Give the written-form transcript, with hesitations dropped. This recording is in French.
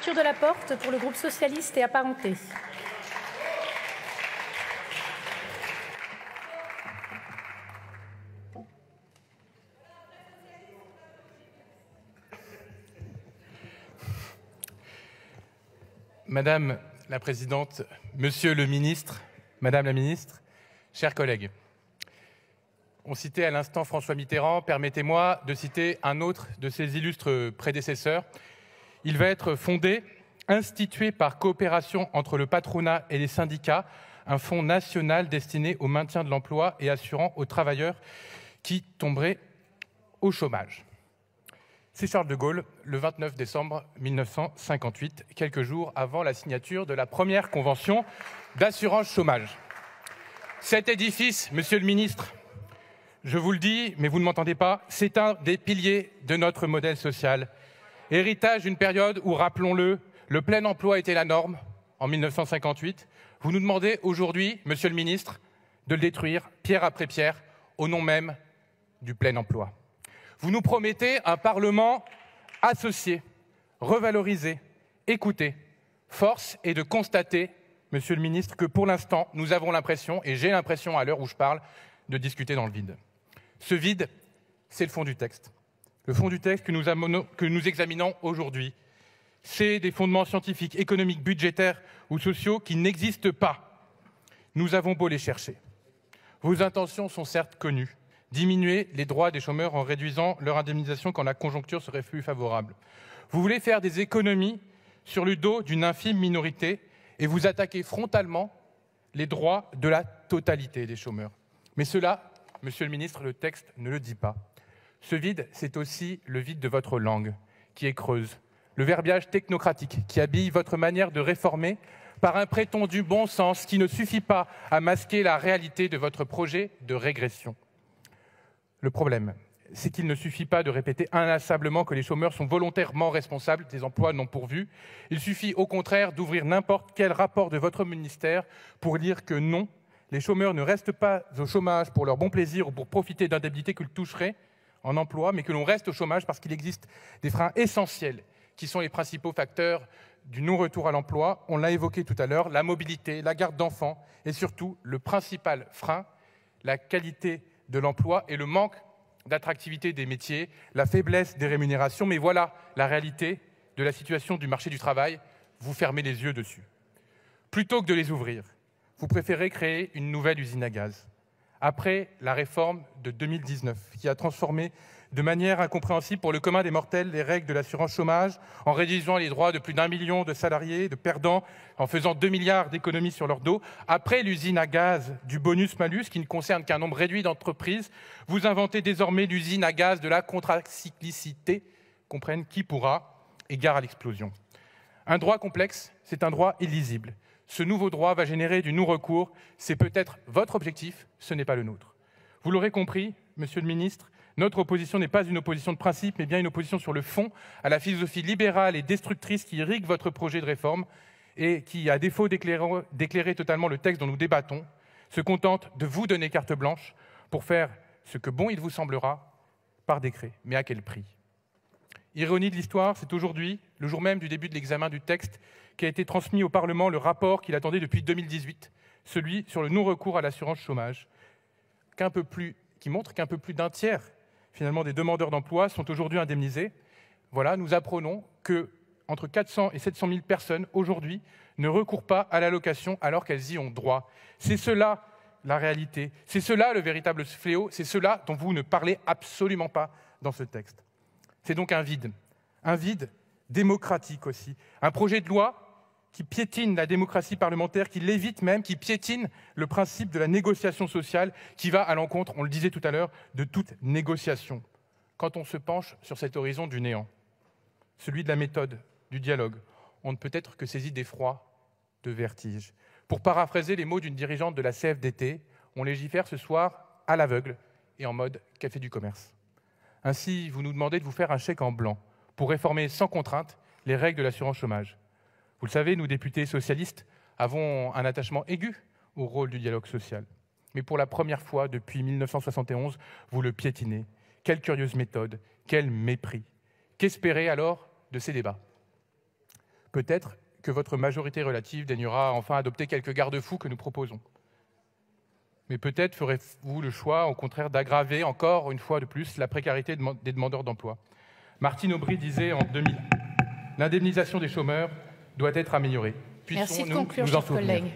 Arthur Delaporte pour le groupe socialiste et apparenté. Madame la Présidente, Monsieur le Ministre, Madame la Ministre, chers collègues, on citait à l'instant François Mitterrand, permettez-moi de citer un autre de ses illustres prédécesseurs. Il va être fondé, institué par coopération entre le patronat et les syndicats, un fonds national destiné au maintien de l'emploi et assurant aux travailleurs qui tomberaient au chômage. C'est Charles de Gaulle, le 29 décembre 1958, quelques jours avant la signature de la première convention d'assurance chômage. Cet édifice, Monsieur le Ministre, je vous le dis, mais vous ne m'entendez pas, c'est un des piliers de notre modèle social. Héritage d'une période où, rappelons-le, le plein emploi était la norme, en 1958. Vous nous demandez aujourd'hui, Monsieur le Ministre, de le détruire, pierre après pierre, au nom même du plein emploi. Vous nous promettez un Parlement associé, revalorisé, écouté. Force est de constater, Monsieur le Ministre, que pour l'instant, nous avons l'impression, et j'ai l'impression à l'heure où je parle, de discuter dans le vide. Ce vide, c'est le fond du texte. Le fond du texte que nous examinons aujourd'hui, c'est des fondements scientifiques, économiques, budgétaires ou sociaux qui n'existent pas. Nous avons beau les chercher. Vos intentions sont certes connues. Diminuer les droits des chômeurs en réduisant leur indemnisation quand la conjoncture serait plus favorable. Vous voulez faire des économies sur le dos d'une infime minorité et vous attaquez frontalement les droits de la totalité des chômeurs. Mais cela, Monsieur le Ministre, le texte ne le dit pas. Ce vide, c'est aussi le vide de votre langue, qui est creuse. Le verbiage technocratique qui habille votre manière de réformer par un prétendu bon sens qui ne suffit pas à masquer la réalité de votre projet de régression. Le problème, c'est qu'il ne suffit pas de répéter inlassablement que les chômeurs sont volontairement responsables des emplois non pourvus. Il suffit au contraire d'ouvrir n'importe quel rapport de votre ministère pour dire que non, les chômeurs ne restent pas au chômage pour leur bon plaisir ou pour profiter d'indemnités qu'ils toucheraient en emploi, mais que l'on reste au chômage parce qu'il existe des freins essentiels qui sont les principaux facteurs du non-retour à l'emploi. On l'a évoqué tout à l'heure, la mobilité, la garde d'enfants et surtout le principal frein, la qualité de l'emploi et le manque d'attractivité des métiers, la faiblesse des rémunérations. Mais voilà la réalité de la situation du marché du travail. Vous fermez les yeux dessus. Plutôt que de les ouvrir, vous préférez créer une nouvelle usine à gaz. Après la réforme de 2019, qui a transformé de manière incompréhensible pour le commun des mortels les règles de l'assurance chômage, en réduisant les droits de plus d'1 million de salariés, de perdants, en faisant 2 milliards d'économies sur leur dos. Après l'usine à gaz du bonus-malus, qui ne concerne qu'un nombre réduit d'entreprises, vous inventez désormais l'usine à gaz de la contracyclicité, comprenne qui pourra, et gare à l'explosion. Un droit complexe, c'est un droit illisible. Ce nouveau droit va générer du non-recours. C'est peut-être votre objectif, ce n'est pas le nôtre. Vous l'aurez compris, Monsieur le Ministre, notre opposition n'est pas une opposition de principe, mais bien une opposition sur le fond à la philosophie libérale et destructrice qui irrigue votre projet de réforme et qui, à défaut d'éclairer totalement le texte dont nous débattons, se contente de vous donner carte blanche pour faire ce que bon il vous semblera par décret. Mais à quel prix ? Ironie de l'histoire, c'est aujourd'hui, le jour même du début de l'examen du texte, qui a été transmis au Parlement le rapport qu'il attendait depuis 2018, celui sur le non-recours à l'assurance chômage, qui montre qu'un peu plus d'un tiers finalement des demandeurs d'emploi sont aujourd'hui indemnisés. Voilà, nous apprenons que entre 400 et 700 000 personnes aujourd'hui ne recourent pas à l'allocation alors qu'elles y ont droit. C'est cela la réalité, c'est cela le véritable fléau, c'est cela dont vous ne parlez absolument pas dans ce texte. C'est donc un vide démocratique aussi, un projet de loi qui piétine la démocratie parlementaire, qui l'évite même, qui piétine le principe de la négociation sociale, qui va à l'encontre, on le disait tout à l'heure, de toute négociation. Quand on se penche sur cet horizon du néant, celui de la méthode, du dialogue, on ne peut être que saisi d'effroi, de vertige. Pour paraphraser les mots d'une dirigeante de la CFDT, on légifère ce soir à l'aveugle et en mode café du commerce. Ainsi, vous nous demandez de vous faire un chèque en blanc pour réformer sans contrainte les règles de l'assurance chômage. Vous le savez, nous, députés socialistes, avons un attachement aigu au rôle du dialogue social. Mais pour la première fois depuis 1971, vous le piétinez. Quelle curieuse méthode, quel mépris. Qu'espérer alors de ces débats ? Peut-être que votre majorité relative daignera enfin adopter quelques garde-fous que nous proposons. Mais peut-être ferez-vous le choix, au contraire, d'aggraver encore une fois de plus la précarité des demandeurs d'emploi. Martine Aubry disait en 2000 « L'indemnisation des chômeurs doit être améliorée. Merci de conclure, chers collègues.